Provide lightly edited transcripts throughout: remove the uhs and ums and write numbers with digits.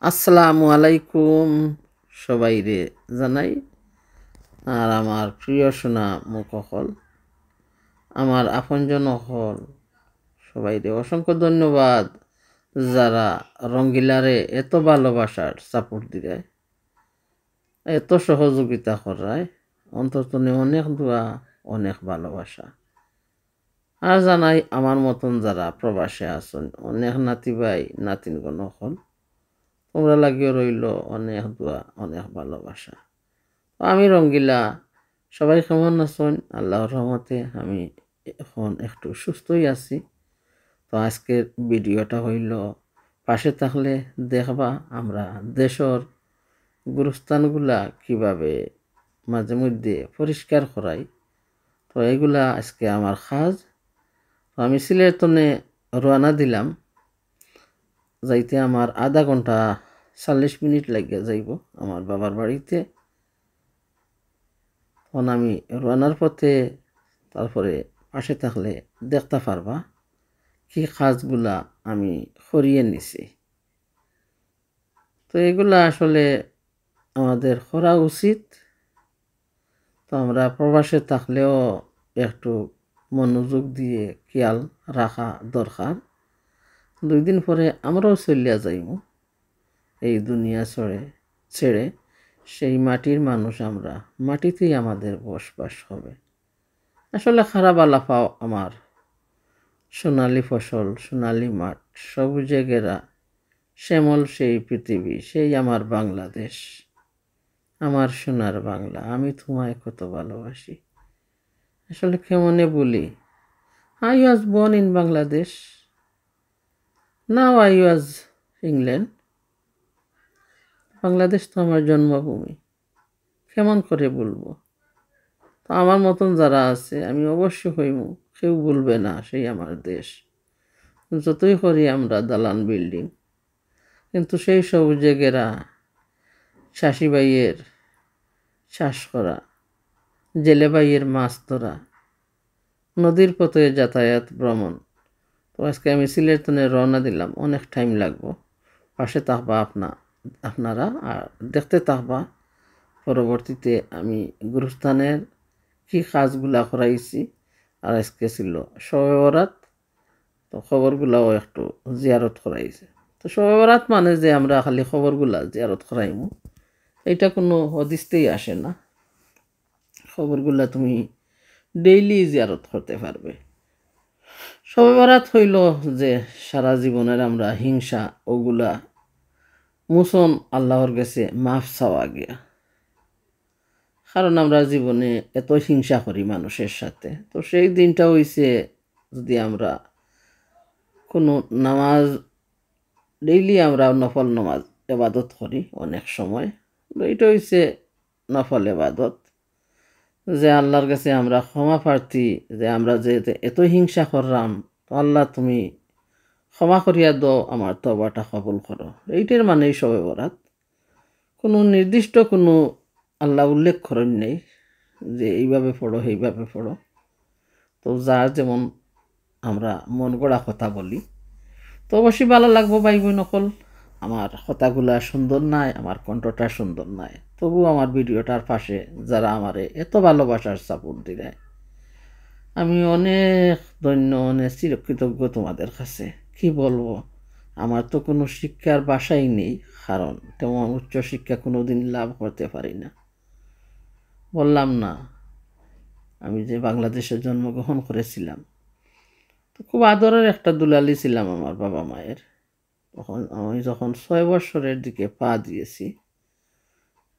আসসালামু আলাইকুম সবাইরে জানাই। আর আমার প্রিয় সোনা মুখহল, আমার আপনজন হল, সবাইরে অসংখ্য ধন্যবাদ যারা রঙ্গিলারে এত ভালোবাসার সাপোর্ট দিলে, এত সহযোগিতা করায়। অন্তত অনেক দোয়া, অনেক ভালোবাসা। আর জানাই আমার মতন যারা প্রবাসে আছেন, অনেক নাতি ভাই নাতিনগণ হল, তোমরা লাগিয়ে রইল অনেক দোয়া, অনেক ভালোবাসা। আমি রঙ্গিলা, সবাই কেমন আছেন? আল্লাহর রহমতে আমি এখন একটু সুস্থই আছি। তো আজকের ভিডিওটা হইল, পাশে থাকলে দেখবা আমরা দেশের গুরুস্থানগুলা কিভাবে মাঝে মধ্যে পরিষ্কার করাই। তো এগুলা আজকে আমার কাজ। তো আমি সিলেটনে রওনা দিলাম, যাইতে আমার আধা ঘন্টা 40 মিনিট লাগিয়া যাইব আমার বাবার বাড়িতে। তখন আমি রওনার পথে তারপরে পাশে থাকলে দেখতে পারবা কি কাজগুলা আমি করিয়ে নিছি। তো এগুলা আসলে আমাদের করা উচিত। তো আমরা প্রবাসে থাকলেও একটু মনোযোগ দিয়ে খেয়াল রাখা দরকার। 2 দিন পরে আমরাও চলিয়া যাইব এই দুনিয়া ছেড়ে। সেই মাটির মানুষ আমরা, মাটিতেই আমাদের বসবাস হবে। আসলে খারাপ আলাপাও আমার সোনালি ফসল, সোনালি মাঠ, সবুজে ঘেরা শ্যামল সেই পৃথিবী, সেই আমার বাংলাদেশ, আমার সোনার বাংলা। আমি তোমায় কত ভালোবাসি। আসলে কেমনে বলি, I was born in Bangladesh, now I was England. Bangladesh তো আমার জন্মভূমি, কেমন করে বলবো? তো আমার মতন যারা আছে, আমি অবশ্য হইব, কেউ বলবে না সেই আমার দেশ। যতই করি আমরা দালান বিল্ডিং, কিন্তু সেই সবুজে ঘেরা শাশিবাইয়ের চাষ করা, জেলেবাইয়ের মাছ ধরা, নদীর পথে যাতায়াত ভ্রমণ। তো আজকে আমি সিলেটনে রওনা দিলাম, অনেক টাইম লাগবো। পাশে থাকবা আপনারা আর দেখতে থাকবা পরবর্তীতে আমি গুরুস্থানের কি কাজগুলা করাইছি। আর আজকে ছিল শবে বরাত, তো খবরগুলাও একটু জিয়ারত করাইছে। তো শবে বরাত মানে যে আমরা খালি খবরগুলা জিয়ারত করাইমু, এইটা কোনো হদিসতেই আসে না। খবরগুলা তুমি ডেইলি জিয়ারত করতে পারবে। শবে বরাত হইল যে সারা জীবনের আমরা হিংসা ওগুলা মুসন আল্লাহর কাছে মাফ চাওয়া গিয়া। কারণ আমরা জীবনে এত হিংসা করি মানুষের সাথে। তো সেই দিনটা হইছে যদি আমরা কোনো নামাজ, ডেইলি আমরা নফল নামাজ এবাদত করি অনেক সময়। তো এটা হইছে নফল এবাদত, যে আল্লাহর কাছে আমরা ক্ষমা প্রার্থী, যে আমরা যে এত হিংসা করলাম, তো আল্লাহ তুমি ক্ষমা করিয়া দাও, আমার তওবাটা কবুল করো। এইটার মানেই শবে বরাত। কোনো নির্দিষ্ট কোনো আল্লাহ উল্লেখ করেন নেই যে এইভাবে পড়ো এইভাবে পড়ো। তো যার যেমন আমরা মন গড়া কথা বলি। তো অবশ্যই ভালো লাগবো ভাই বোন নকল। আমার কথাগুলা সুন্দর নাই, আমার কণ্ঠটা সুন্দর নাই, তবু আমার ভিডিওটার পাশে যারা আমারে এত ভালোবাসার সাপোর্ট দিলে, আমি অনেক ধন্য, অনেক চিরকৃতজ্ঞ তোমাদের কাছে। কি বলবো, আমার তো কোনো শিক্ষার বাসাই নেই, কারণ তেমন উচ্চশিক্ষা কোনো দিন লাভ করতে পারি না। বললাম না আমি যে বাংলাদেশে জন্মগ্রহণ করেছিলাম, তো খুব আদরের একটা দুলালি ছিলাম আমার বাবা মায়ের। তখন আমি যখন 6 বছরের দিকে পা দিয়েছি,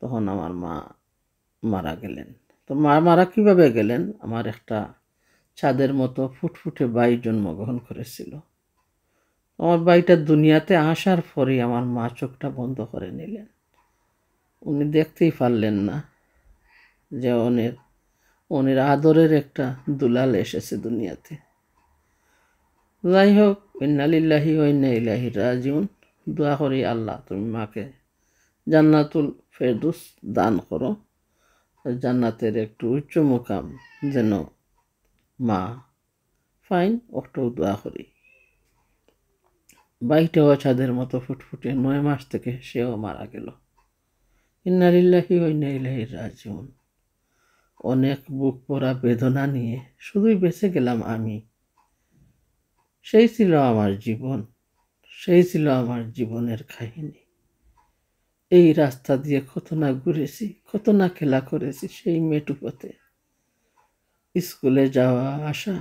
তখন আমার মা মারা গেলেন। তো মা মারা কীভাবে গেলেন, আমার একটা চাঁদের মতো ফুটফুটে ভাই জন্মগ্রহণ করেছিল। আমার ভাইটা দুনিয়াতে আসার পরেই আমার মা চোখটা বন্ধ করে নিলেন। উনি দেখতেই পারলেন না যে ওনের আদরের একটা দুলাল এসেছে দুনিয়াতে। যাই হোক, ইন্না লিল্লাহি ওয়া ইন্না ইলাইহি রাজিউন। দোয়া করি আল্লাহ তুমি মাকে জান্নাতুল ফেরদৌস দান করো, জান্নাতের একটু উচ্চ মুকাম যেন মা ফাইন, একটু দোয়া করি। বাইটাও ছাদের মতো ফুটফুটে 9 মাস থেকে সেও মারা গেল। ইন্না লিল্লাহি ওয়া ইন্না ইলাইহি রাজিউন। অনেক বুক পড়া বেদনা নিয়ে শুধুই বেঁচে গেলাম আমি। সেই ছিল আমার জীবন, সেই ছিল আমার জীবনের কাহিনী। এই রাস্তা দিয়ে কত না ঘুরেছি, কত না খেলা করেছি সেই মেটু পথে। স্কুলে যাওয়া আসা,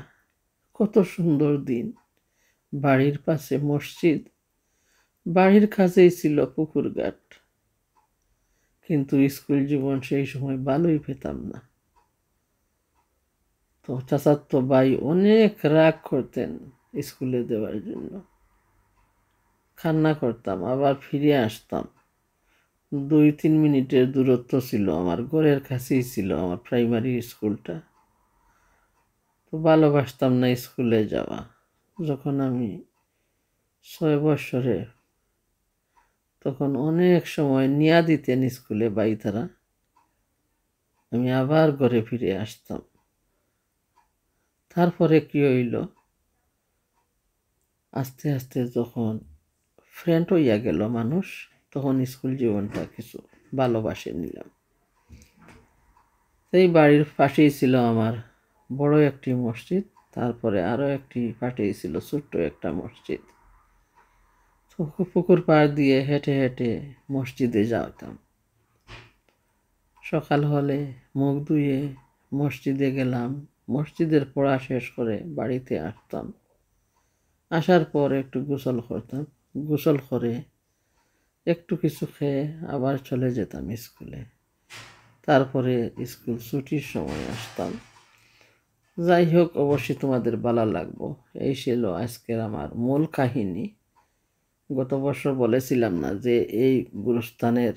কত সুন্দর দিন। বাড়ির পাশে মসজিদ, বাড়ির কাছেই ছিল পুকুর ঘাট। কিন্তু স্কুল জীবন সেই সময় ভালোই পেতাম না। তো চাচাতো ভাই অনেক রাগ করতেন স্কুলে দেওয়ার জন্য। কান্না করতাম, আবার ফিরে আসতাম। 2-3 মিনিটের দূরত্ব ছিল, আমার ঘরের কাছেই ছিল আমার প্রাইমারি স্কুলটা। তো ভালোবাসতাম না স্কুলে যাওয়া। যখন আমি 6 বছরে, তখন অনেক সময় নিয়া দিতেন স্কুলে বাইতারা, আমি আবার ঘরে ফিরে আসতাম। তারপরে কি হইল, আস্তে আস্তে যখন ফ্রেন্ড হইয়া গেল মানুষ, তখন স্কুল জীবনটা কিছু ভালোবাসে নিলাম। সেই বাড়ির পাশেই ছিল আমার বড় একটি মসজিদ, তারপরে আরও একটি পাশেই ছিল ছোট্ট একটা মসজিদ। তো পুকুর পাড় দিয়ে হেঁটে হেঁটে মসজিদে যাওয়াতাম। সকাল হলে মুখ ধুয়ে মসজিদে গেলাম, মসজিদের পড়া শেষ করে বাড়িতে আসতাম। আসার পর একটু গোসল করতাম, গোসল করে একটু কিছু খেয়ে আবার চলে যেতাম স্কুলে। তারপরে স্কুল ছুটির সময় আসতাম। যাই হোক, অবশ্যই তোমাদের ভালো লাগবো। এই ছিল আজকের আমার মূল কাহিনী। গত বছর বলেছিলাম না যে এই গুরুস্থানের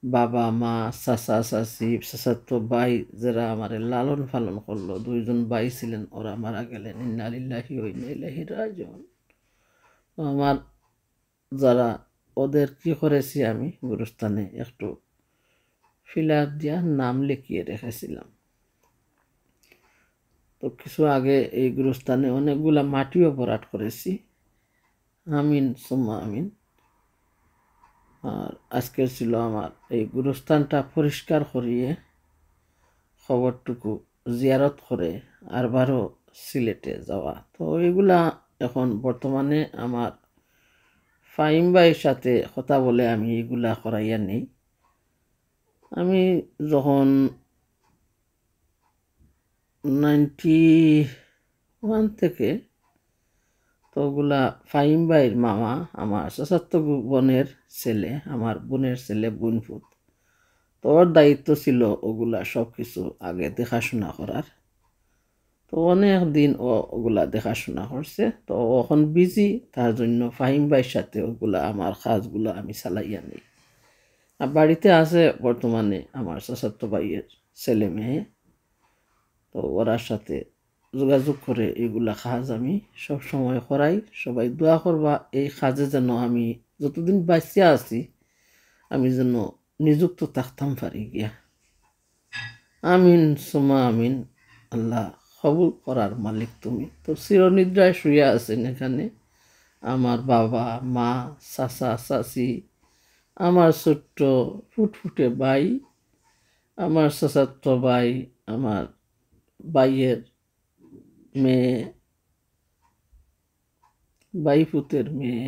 বাবা মা চাচা চাচি চাচাতো ভাই যারা আমার লালন পালন করলো, 2জন ভাই ছিলেন, ওরা মারা গেলেন। ইন্না লিল্লাহি ওয়া ইন্না ইলাইহি রাজিউন। আমার যারা, ওদের কি করেছি আমি গুরুস্থানে একটু ফিলার দিয়া নাম লিখিয়ে রেখেছিলাম। তো কিছু আগে এই গুরুস্থানে অনেকগুলা মাটিও ভরাট করেছি। আমিন সুম্মা আমিন। আর আজকের ছিল আমার এই গুরুস্থানটা পরিষ্কার করিয়ে খবরটুকু জিয়ারত করে আরবারও সিলেটে যাওয়া। তো এইগুলা এখন বর্তমানে আমার ফাহিম ভাইয়ের সাথে কথা বলে আমি এগুলা করাইয়া নেই। আমি যখন 91 থেকে, তো ওগুলা ফাহিম ভাইয়ের মামা, আমার চাচাতো বোনের ছেলে, আমার বোনের ছেলে বোনপুত, তো ওর দায়িত্ব ছিল ওগুলা সব কিছু আগে দেখাশোনা করার। তো অনেক দিন ওগুলা দেখাশোনা করছে। তো এখন বিজি, তার জন্য ফাহিম ভাইয়ের সাথে ওগুলা আমার কাজগুলো আমি চালাইয়া নিই। আর বাড়িতে আছে বর্তমানে আমার চাচাতো ভাইয়ের ছেলে মেয়ে, তো ওরার সাথে যোগাযোগ করে এগুলা কাজ আমি সব সময় করাই। সবাই দোয়া করবা এই কাজে যেন আমি যতদিন বাঁচিয়া আছি আমি যেন নিযুক্ত থাকতাম পারি গিয়া। আমিন সুমা আমিন। আল্লাহ কবুল করার মালিক তুমি। তো চিরনিদ্রায় শুয়ে আছেন এখানে আমার বাবা মা চাচা চাচি, আমার ছোট্ট ফুটফুটে ভাই, আমার চাচাতো ভাই, আমার ভাইয়ের মেয়ে, বাইপুতের মেয়ে।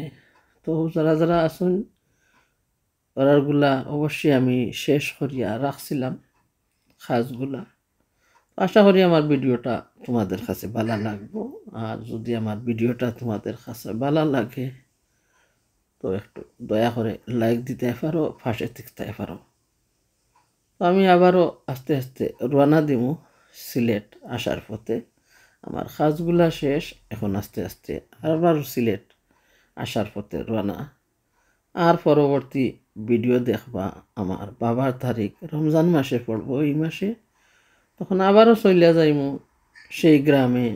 তো যারা যারা আছেন ওরাগুলা অবশ্যই আমি শেষ করিয়া রাখছিলাম কাজগুলা। আশা করি আমার ভিডিওটা তোমাদের কাছে ভালো লাগবো। আর যদি আমার ভিডিওটা তোমাদের কাছে ভালো লাগে তো একটু দয়া করে লাইক দিতে পারো, পাশে থাকতে পারো। তো আমি আবারও আস্তে আস্তে রওনা দিব সিলেট আসার পথে। আমার কাজগুলা শেষ, এখন আস্তে আস্তে আবারও সিলেট আসার পথে রওনা। আর পরবর্তী ভিডিও দেখবা আমার বাবার তারিখ রমজান মাসে পড়বো, এই মাসে। তখন আবারও চলিয়া যাইমু সেই গ্রামে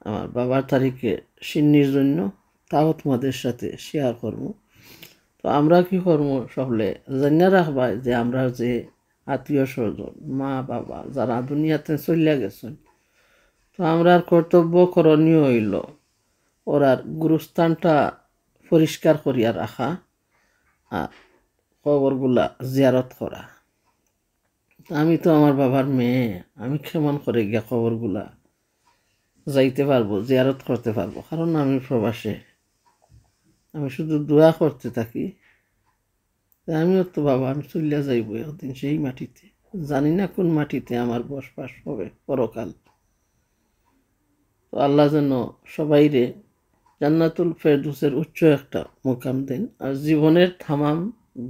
আমার বাবার তারিখে সিন্নির জন্য, তাও তোমাদের সাথে শেয়ার করবো। তো আমরা কি করবো সকলে জানিয়ে রাখবা যে আমরা যে আত্মীয় স্বজন মা বাবা যারা দুনিয়াতে চলিয়া গেছেন, তো আমরার কর্তব্য করণীয় হইল ওরার গুরুস্থানটা পরিষ্কার করিয়া রাখা আর কবরগুলা জিয়ারত করা। আমি তো আমার বাবার মেয়ে, আমি কেমন করে গিয়া কবরগুলা যাইতে পারবো, জিয়ারত করতে পারবো? কারণ আমি প্রবাসে, আমি শুধু দোয়া করতে থাকি। আমিও তো বাবা, আমি চলিয়া যাইব একদিন সেই মাটিতে, জানি না কোন মাটিতে আমার বসবাস হবে পরকাল। তো আল্লাহ যেন সবাইরে জান্নাতুল ফেরদৌসের উচ্চ একটা মুকাম দেন, আর জীবনের তামাম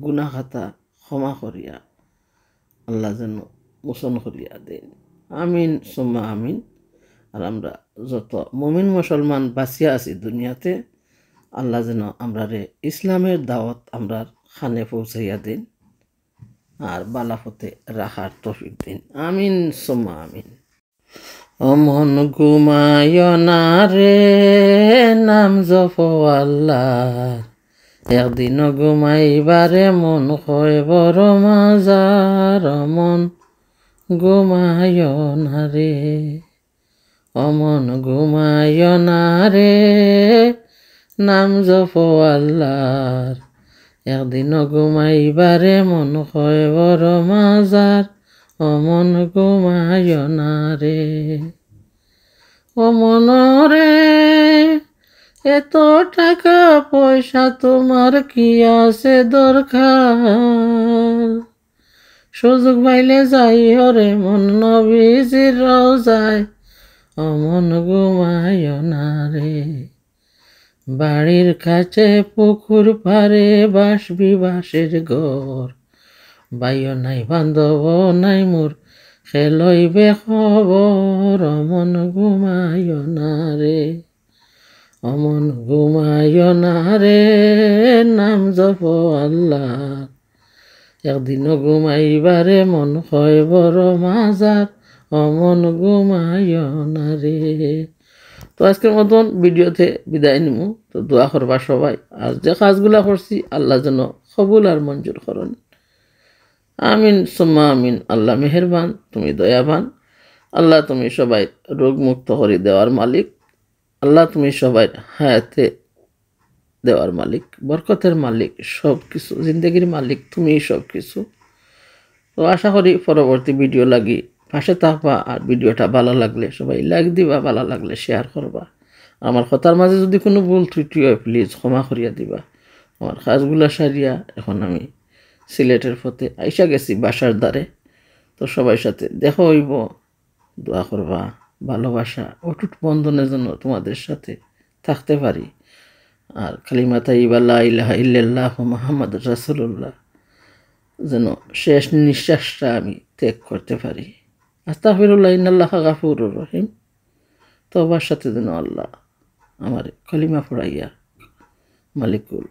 গুনাহ খাতা ক্ষমা করিয়া আল্লাহ যেন মোচন করিয়া দেন। আমিন সুম্মা আমিন। আর আমরা যত মুমিন মুসলমান বাঁচিয়া আছি দুনিয়াতে, আল্লাহ যেন আমরা ইসলামের দাওয়াত আমরা খানে পৌঁছাইয়া দিন আর বালাফতে রাখার তৌফিক দিন। আমিন সুম্মা আমিন। অমন ঘুমায় না রে, নাম জপ আল্লাহর, একদিন ঘুমাইবারে মন হয় বড় মাজার। অমন ঘুমায় না রে, অমন ঘুমায় না রে, নাম জপ আল্লাহর, একদিন ঘুমাইবারে মন হয় বড় মাজার। অমন ঘুমায় না রে, অমন রে, এত টাকা পয়সা তোমার কি আছে দরকার? সুযোগ পাইলে যাই হরে মন নবীজির রওজায়। অমন ঘুমায় না রে, বাড়ির কাছে পুকুর পারে বাসবি বাসের ঘর, বাইও নাই বান্ধব নাই মোর খেলইবে খবর। অমন ঘুমায় না রে, অমন ঘুমায় না রে, নাম জপ আল্লাহ, একদিন ঘুমাইবারে মন হয় বড় মাজার। অমন ঘুমায় না রে। তো আজকের মতন ভিডিওতে বিদায় নিব। তো দোয়া করবা সবাই, আর যে কাজগুলা করছি আল্লাহ যেন কবুল আর মঞ্জুর করেন। আমিন সুম্মা আমিন। আল্লাহ মেহেরবান, তুমি দয়াবান। আল্লাহ তুমি সবাই রোগ মুক্ত করে দেওয়ার মালিক। আল্লাহ তুমি সবাই হায়াতে দেওয়ার মালিক, বরকতের মালিক, সব কিছু জিন্দগির মালিক, তুমি সব কিছু। তো আশা করি পরবর্তী ভিডিও লাগি পাশে থাকবা। আর ভিডিওটা ভালো লাগলে সবাই লাইক দিবা, ভালো লাগলে শেয়ার করবা। আমার কথার মাঝে যদি কোনো ভুল ত্রুটি হয় প্লিজ ক্ষমা করিয়া দিবা। আমার কাজগুলা সারিয়া এখন আমি সিলেটের পথে আইসা গেছি বাসার দ্বারে। তো সবাই সাথে দেখা হইব, দোয়া করবা, ভালোবাসা অটুট বন্ধনের জন্য তোমাদের সাথে থাকতে পারি। আর কালিমা তাইয়্যিবা লা ইলাহা ইল্লাল্লাহ মুহাম্মাদুর রাসূলুল্লাহ যেন শেষ নিঃশ্বাসটা আমি ত্যাগ করতে পারি। আস্তাগফিরুল্লাহ, ইন্নাল্লাহা গাফুরুর রহিম। তওবার সাথে যেন আল্লাহ আমার কালিমা পড়াইয়া মালিকুল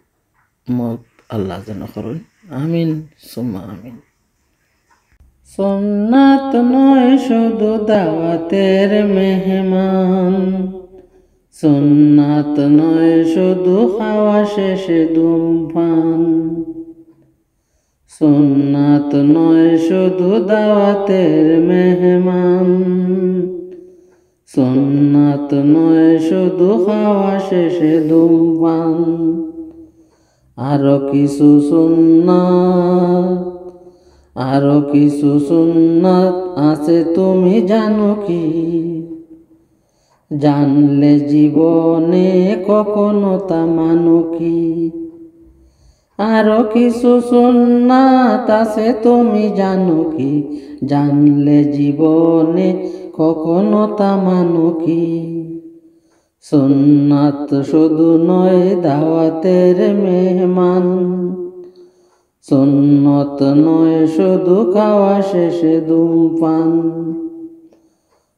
মউত আল্লাহ যেন করুন। আমিন সুম্মা আমিন। সুন্নাত নয় শুধু দাওয়াতের মেহমান, সুন্নাত নয় শুধু খাওয়া শেষে ধূমপান, সুন্নাত নয় শুধু দাওয়াতের মেহমান, সুন্নাত নয় শুধু খাওয়া শেষে ধূমপান। আরো কিছু সুন্নাত, আরো কিছু সুন্নাত আছে তুমি জানো কি? জানলে জীবনে কখনো তা মানো কি? আরো কিছু সুন্নাত আছে তুমি জানো কি? জানলে জীবনে কখনো তা মানো কি? সুন্নাত শুধু নয় দাওয়াতের মেহমান, সুন্নত নয় শুধু খাওয়া শেষে ধূমপান,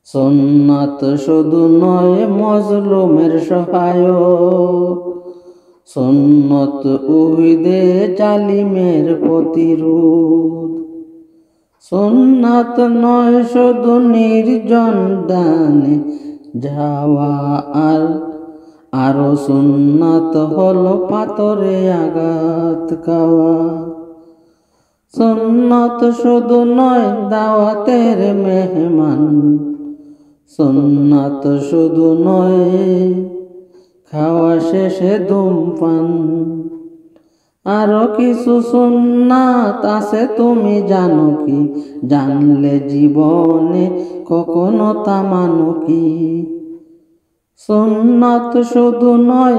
সুন্নাত শুধু নয় মজলুমের সহায়ক, সুন্নত উহিদে জালিমের প্রতিরোধ, সুন্নাত নয় শুধু নির্জন দানে যাওয়া, আর আরো সুন্নাত হলো পাথরে আঘাত খাওয়া। সুন্নাত শুধু নয় দাওয়াতের মেহমান, সুন্নাত শুধু নয় খাওয়া শেষে ধূমপান। আরো কিছু সুন্নাত আছে তুমি জানো কি? জানলে জীবনে কখনো তা মানো কি? সুন্নাত শুধু নয়